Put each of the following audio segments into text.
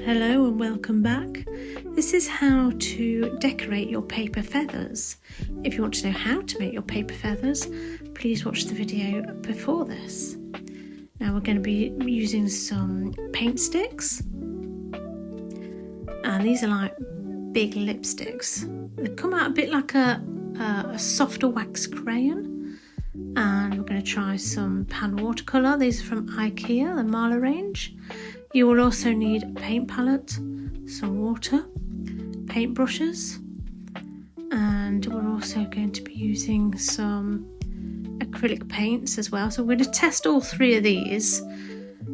Hello and welcome back. This is how to decorate your paper feathers. If you want to know how to make your paper feathers, please watch the video before this. Now we're going to be using some paint sticks, and these are like big lipsticks. They come out a bit like a softer wax crayon, and we're going to try some pan watercolour. These are from IKEA, the Marla range. You will also need a paint palette, some water, paint brushes, and we're also going to be using some acrylic paints as well. So we're going to test all three of these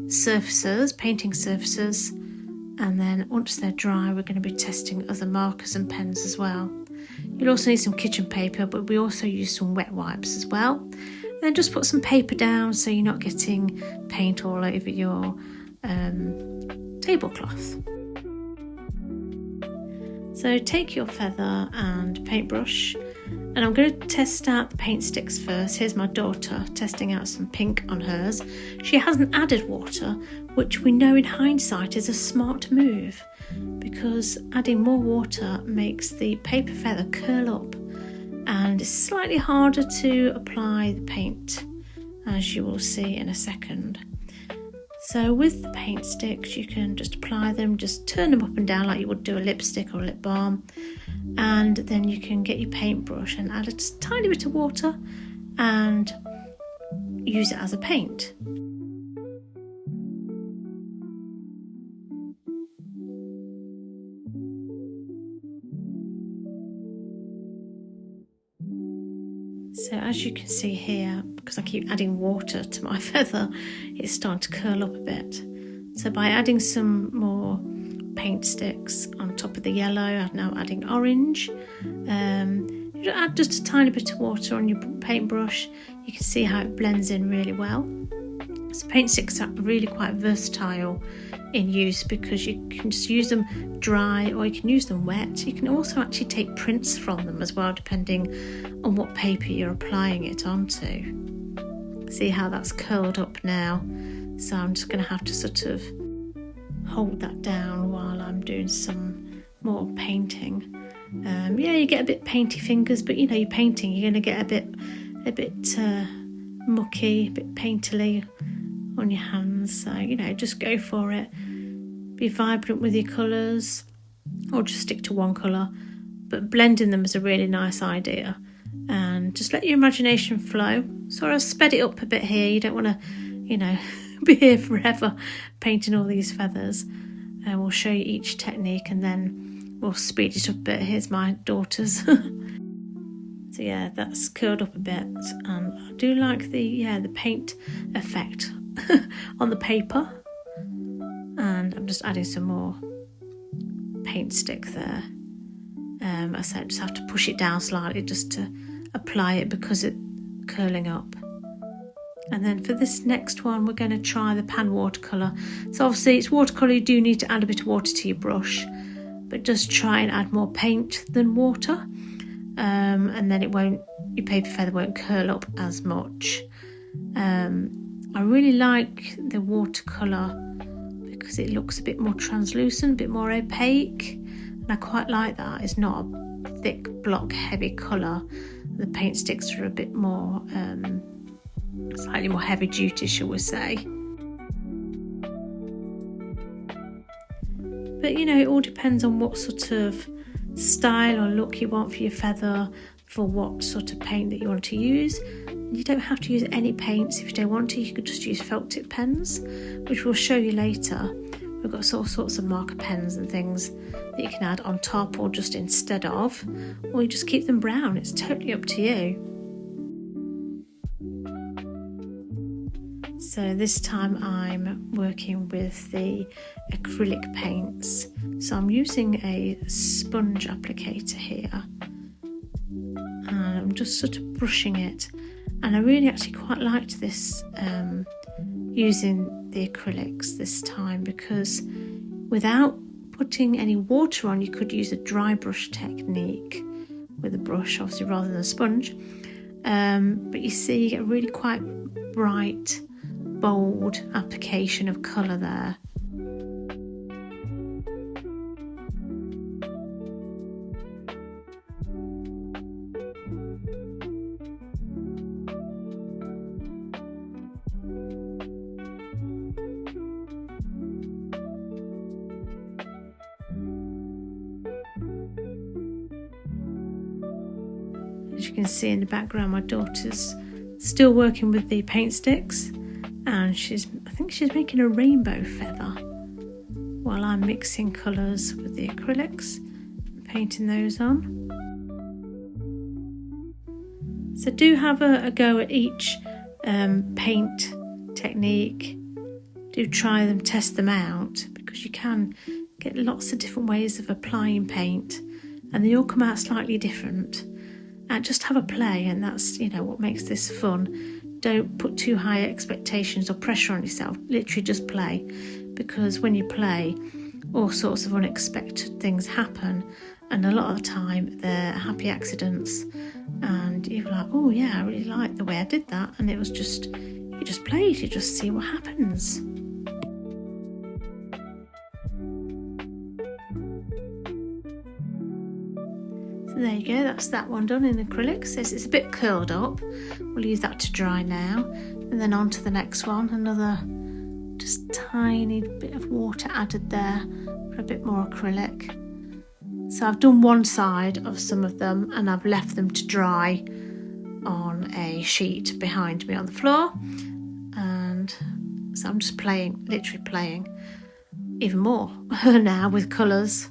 surfaces, painting surfaces, and then once they're dry we're going to be testing other markers and pens as well. You'll also need some kitchen paper, but we also use some wet wipes as well. And then just put some paper down so you're not getting paint all over your tablecloth. So take your feather and paintbrush, and I'm going to test out the paint sticks first. Here's my daughter testing out some pink on hers. She hasn't added water, which we know in hindsight is a smart move, because adding more water makes the paper feather curl up and it's slightly harder to apply the paint, as you will see in a second. So with the paint sticks you can just apply them, just turn them up and down like you would do a lipstick or a lip balm, and then you can get your paintbrush and add a tiny bit of water and use it as a paint. So as you can see here, because I keep adding water to my feather, it's starting to curl up a bit. So by adding some more paint sticks on top of the yellow, I'm now adding orange. You add just a tiny bit of water on your paintbrush. You can see how it blends in really well. So paint sticks are really quite versatile in use, because you can just use them dry or you can use them wet. You can also actually take prints from them as well, depending on what paper you're applying it onto. See how that's curled up now? So I'm just going to have to sort of hold that down while I'm doing some more painting. Yeah, you get a bit painty fingers, but you know, you're painting, you're going to get a bit mucky, a bit painterly on your hands. So, you know, just go for it. Be vibrant with your colours, or just stick to one colour. But blending them is a really nice idea. And just let your imagination flow. Sort of sped it up a bit here. You don't want to, you know, be here forever painting all these feathers. And we'll show you each technique and then we'll speed it up a bit. Here's my daughter's. So yeah, that's curled up a bit, and I do like the paint effect on the paper. And I'm just adding some more paint stick there. I said just have to push it down slightly just to apply it, because it's curling up. And then for this next one we're going to try the pan watercolour. So obviously it's watercolour, you do need to add a bit of water to your brush, but just try and add more paint than water, and then your paper feather won't curl up as much. I really like the watercolour because it looks a bit more translucent, a bit more opaque, and I quite like that. It's not a thick block heavy colour. The paint sticks are a bit more slightly more heavy duty, shall we say. But you know, it all depends on what sort of style or look you want for your feather, for what sort of paint that you want to use. You don't have to use any paints if you don't want to. You could just use felt tip pens, which we'll show you later. We've got all sorts of marker pens and things that you can add on top or just instead of, or you just keep them brown. It's totally up to you. So this time I'm working with the acrylic paints. So I'm using a sponge applicator here, and I'm just sort of brushing it. And I really actually quite liked this using the acrylics this time, because without putting any water on, you could use a dry brush technique with a brush, obviously, rather than a sponge. But you see, you get a really quite bright, bold application of colour there. you can see in the background, my daughter's still working with the paint sticks, and I think she's making a rainbow feather while I'm mixing colours with the acrylics and painting those on. So do have a go at each paint technique. Do try them, test them out, because you can get lots of different ways of applying paint and they all come out slightly different. And just have a play, and that's what makes this fun. Don't put too high expectations or pressure on yourself. Literally just play, because when you play, all sorts of unexpected things happen, and a lot of the time they're happy accidents, and you're like, oh yeah, I really like the way I did that, and it was just, you just played, you just see what happens. So there you go, that's that one done in acrylics. It's a bit curled up, we'll leave that to dry now, and then on to the next one. Another just tiny bit of water added there for a bit more acrylic. So I've done one side of some of them and I've left them to dry on a sheet behind me on the floor, and so I'm just playing, literally playing even more now with colours.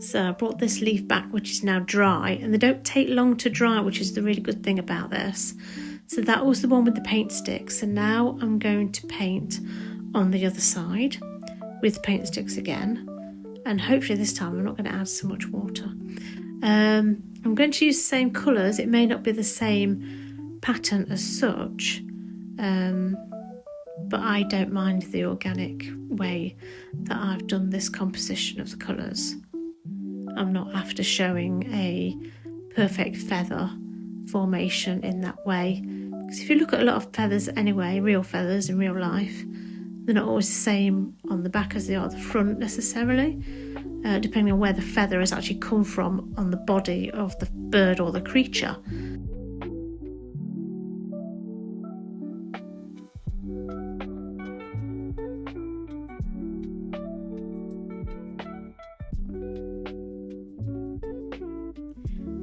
So I brought this leaf back, which is now dry, and they don't take long to dry, which is the really good thing about this. So that was the one with the paint sticks, and now I'm going to paint on the other side with paint sticks again, and hopefully this time I'm not going to add so much water. I'm going to use the same colours. It may not be the same pattern as such, but I don't mind the organic way that I've done this composition of the colours. I'm not after showing a perfect feather formation in that way, because if you look at a lot of feathers anyway, real feathers in real life, they're not always the same on the back as they are the front necessarily, depending on where the feather has actually come from on the body of the bird or the creature.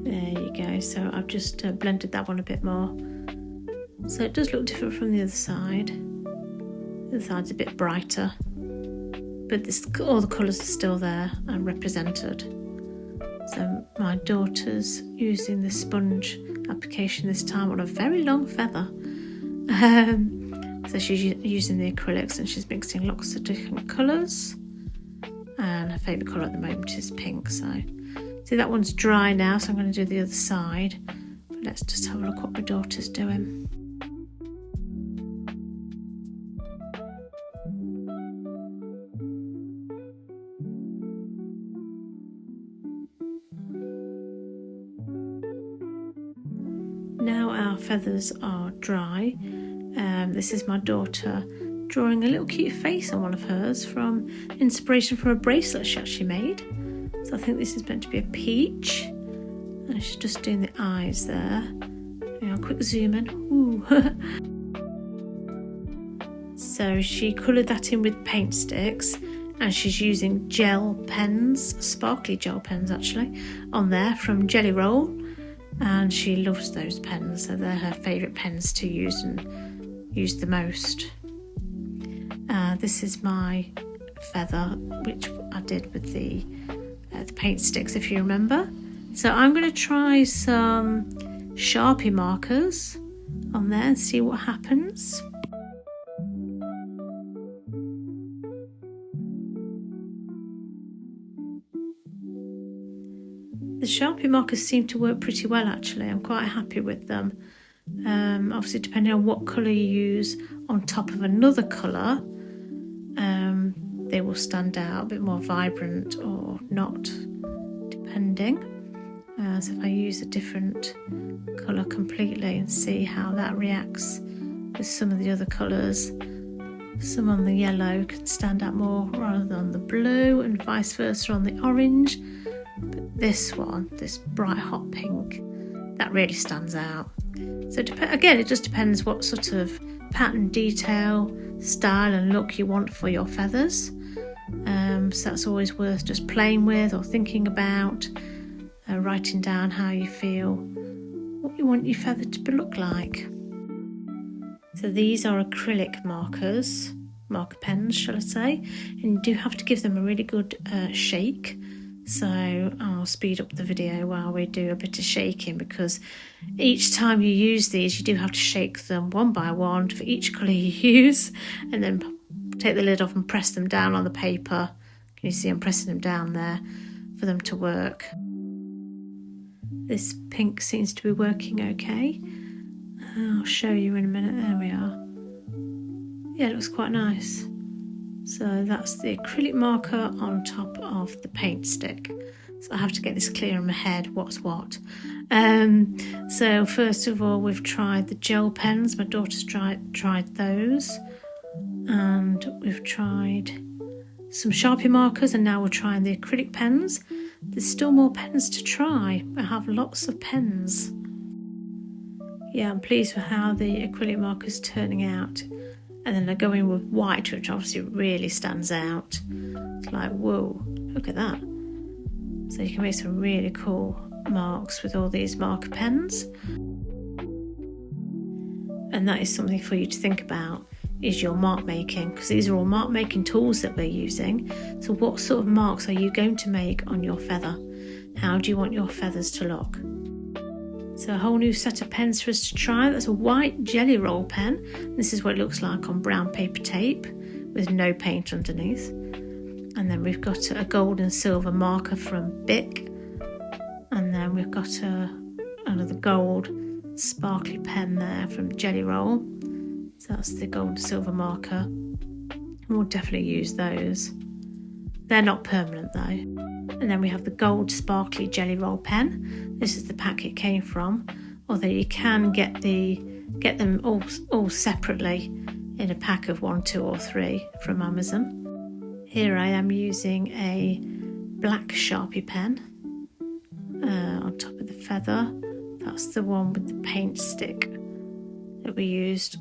There you go, so I've just blended that one a bit more. So it does look different from the other side. The other side's a bit brighter, but all the colours are still there and represented. So my daughter's using the sponge application this time on a very long feather. So she's using the acrylics and she's mixing lots of different colours. And her favourite colour at the moment is pink. So see, that one's dry now, so I'm going to do the other side. But let's just have a look what my daughter's doing. Now our feathers are dry. This is my daughter drawing a little cute face on one of hers from inspiration from a bracelet she actually made. So I think this is meant to be a peach. And she's just doing the eyes there. Quick zoom in. Ooh. So she coloured that in with paint sticks, and she's using gel pens, sparkly gel pens actually, on there from Jelly Roll. And she loves those pens, so they're her favourite pens to use and use the most. This is my feather, which I did with the paint sticks, if you remember. So I'm going to try some Sharpie markers on there and see what happens. The Sharpie markers seem to work pretty well actually. I'm quite happy with them. Obviously depending on what colour you use on top of another colour, they will stand out a bit more vibrant or not, depending. So if I use a different colour completely and see how that reacts with some of the other colours, some on the yellow can stand out more rather than the blue, and vice versa on the orange. But this one, this bright hot pink, that really stands out. So again, it just depends what sort of pattern, detail, style and look you want for your feathers. So that's always worth just playing with or thinking about, writing down how you feel, what you want your feather to look like. So these are acrylic markers, marker pens shall I say, and you do have to give them a really good shake. So I'll speed up the video while we do a bit of shaking, because each time you use these you do have to shake them one by one for each colour you use, and then take the lid off and press them down on the paper. Can you see I'm pressing them down there for them to work? This pink seems to be working okay. I'll show you in a minute. There we are. Yeah, it looks quite nice. So that's the acrylic marker on top of the paint stick. So I have to get this clear in my head, what's what. So first of all, we've tried the gel pens. My daughter's tried those. And we've tried some Sharpie markers, and now we're trying the acrylic pens. There's still more pens to try. I have lots of pens. Yeah, I'm pleased with how the acrylic marker's turning out. And then I go in with white, which obviously really stands out. It's like, whoa, look at that. So you can make some really cool marks with all these marker pens. And that is something for you to think about, is your mark making, because these are all mark making tools that we're using. So what sort of marks are you going to make on your feather? How do you want your feathers to look? So a whole new set of pens for us to try. That's a white jelly roll pen. This is what it looks like on brown paper tape with no paint underneath. And then we've got a gold and silver marker from Bic. And then we've got another gold sparkly pen there from Jelly Roll. So that's the gold and silver marker. We'll definitely use those. They're not permanent though. And then we have the gold sparkly Jelly Roll pen. This is the pack it came from, although you can get them all separately in a pack of 1, 2 or 3 from Amazon. Here I am using a black Sharpie pen on top of the feather. That's the one with the paint stick that we used.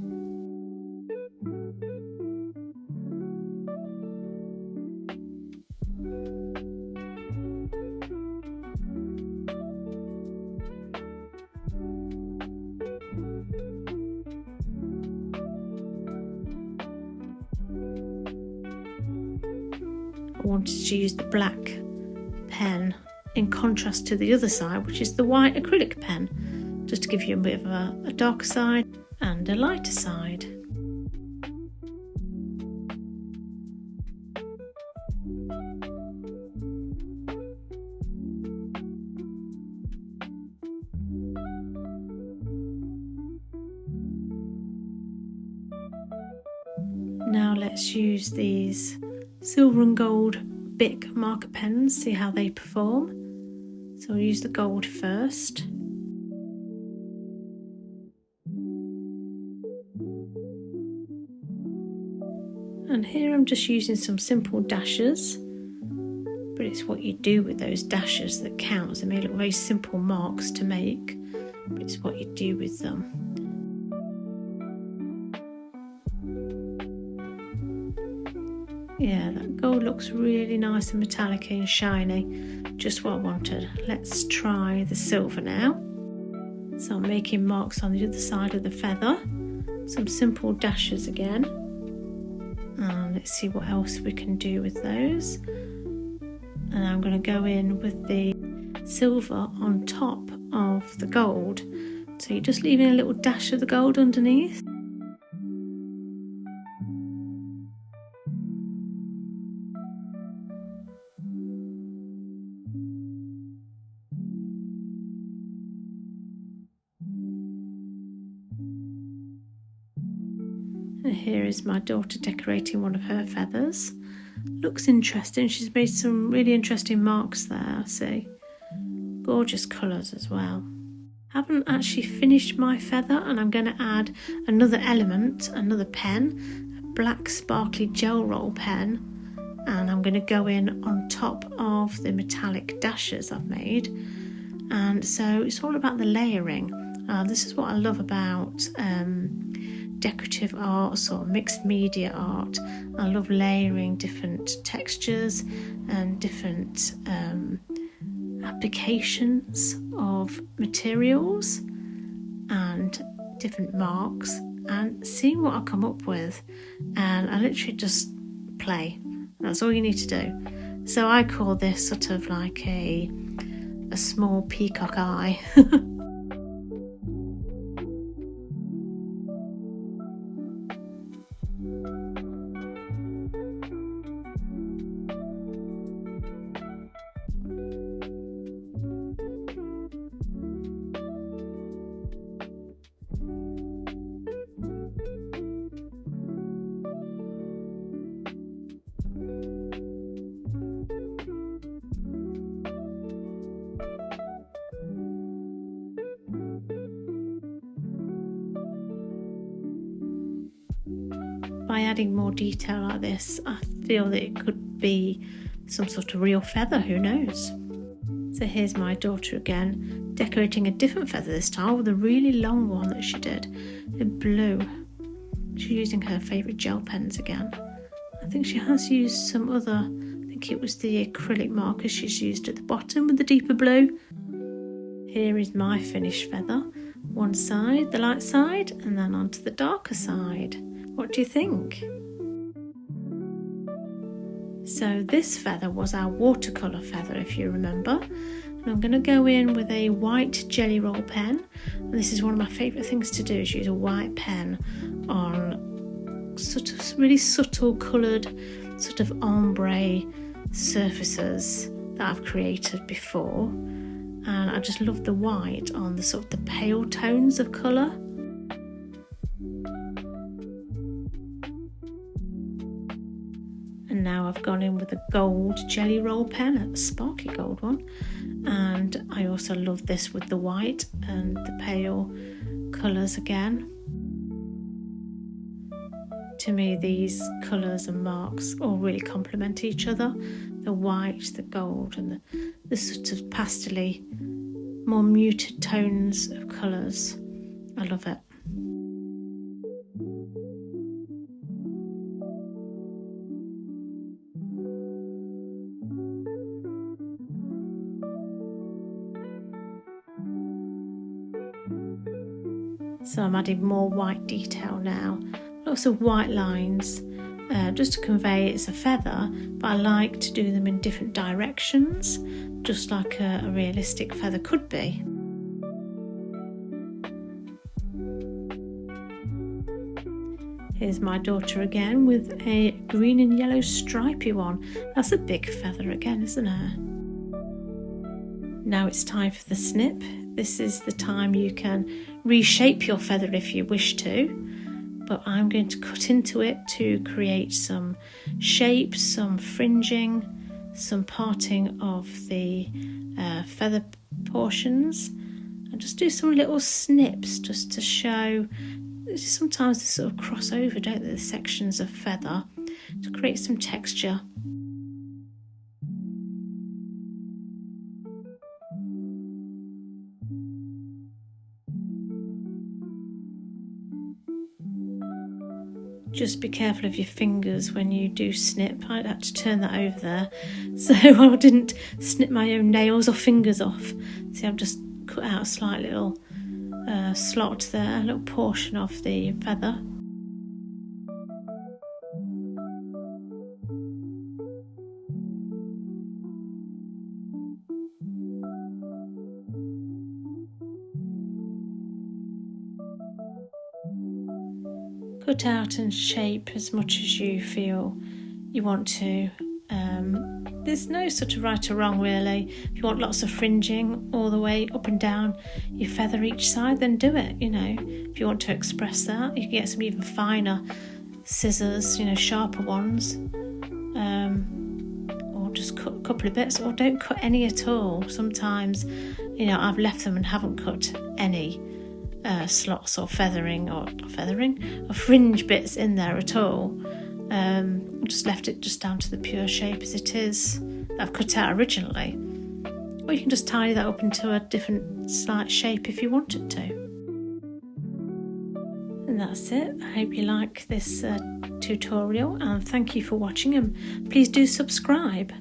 I wanted to use the black pen in contrast to the other side, which is the white acrylic pen, just to give you a bit of a darker side and a lighter side. Now let's use these silver and gold Bic marker pens, see how they perform. So we'll use the gold first. And here I'm just using some simple dashes, but it's what you do with those dashes that counts. They may look very simple marks to make, but it's what you do with them. Yeah, that gold looks really nice and metallic and shiny, just what I wanted. Let's try the silver now. So I'm making marks on the other side of the feather, some simple dashes again, and let's see what else we can do with those. And I'm going to go in with the silver on top of the gold, so you're just leaving a little dash of the gold underneath. And here is my daughter decorating one of her feathers. Looks interesting. She's made some really interesting marks there, I see. Gorgeous colours as well. Haven't actually finished my feather, and I'm going to add another element, another pen, a black sparkly gel roll pen, and I'm going to go in on top of the metallic dashes I've made. And so it's all about the layering. This is what I love about decorative arts or mixed media art. I love layering different textures and different applications of materials and different marks, and seeing what I come up with. And I literally just play. That's all you need to do. So I call this sort of like a small peacock eye. By adding more detail like this, I feel that it could be some sort of real feather, who knows? So here's my daughter again, decorating a different feather this time with a really long one that she did in blue. She's using her favourite gel pens again. I think she has used some other, I think it was the acrylic markers she's used at the bottom with the deeper blue. Here is my finished feather. One side, the light side, and then onto the darker side. What do you think? So this feather was our watercolour feather, if you remember. And I'm going to go in with a white jelly roll pen. And this is one of my favourite things to do, is use a white pen on sort of really subtle coloured sort of ombre surfaces that I've created before. And I just love the white on the sort of the pale tones of colour. And now I've gone in with a gold jelly roll pen, a sparkly gold one. And I also love this with the white and the pale colours again. To me, these colours and marks all really complement each other. The white, the gold, and the sort of pastel-y, more muted tones of colours. I love it. So I'm adding more white detail now. Lots of white lines, just to convey it's a feather, but I like to do them in different directions, just like a realistic feather could be. Here's my daughter again with a green and yellow stripy one. That's a big feather again, isn't it? Now it's time for the snip. This is the time you can reshape your feather if you wish to, but I'm going to cut into it to create some shapes, some fringing, some parting of the feather portions, and just do some little snips just to show. Sometimes they sort of cross over, don't they, the sections of feather, to create some texture. Just be careful of your fingers when you do snip. I had to turn that over there so I didn't snip my own nails or fingers off. See, I've just cut out a slight little slot there, a little portion of the feather. Cut out and shape as much as you feel you want to. There's no sort of right or wrong really. If you want lots of fringing all the way up and down your feather each side, then do it, you know. If you want to express that, you can get some even finer scissors, you know, sharper ones, or just cut a couple of bits, or don't cut any at all. Sometimes, you know, I've left them and haven't cut any slots or fringe bits in there at all. Just left it just down to the pure shape as it is that I've cut out originally, or you can just tidy that up into a different slight shape if you wanted to. And that's it. I hope you like this tutorial, and thank you for watching, and please do subscribe.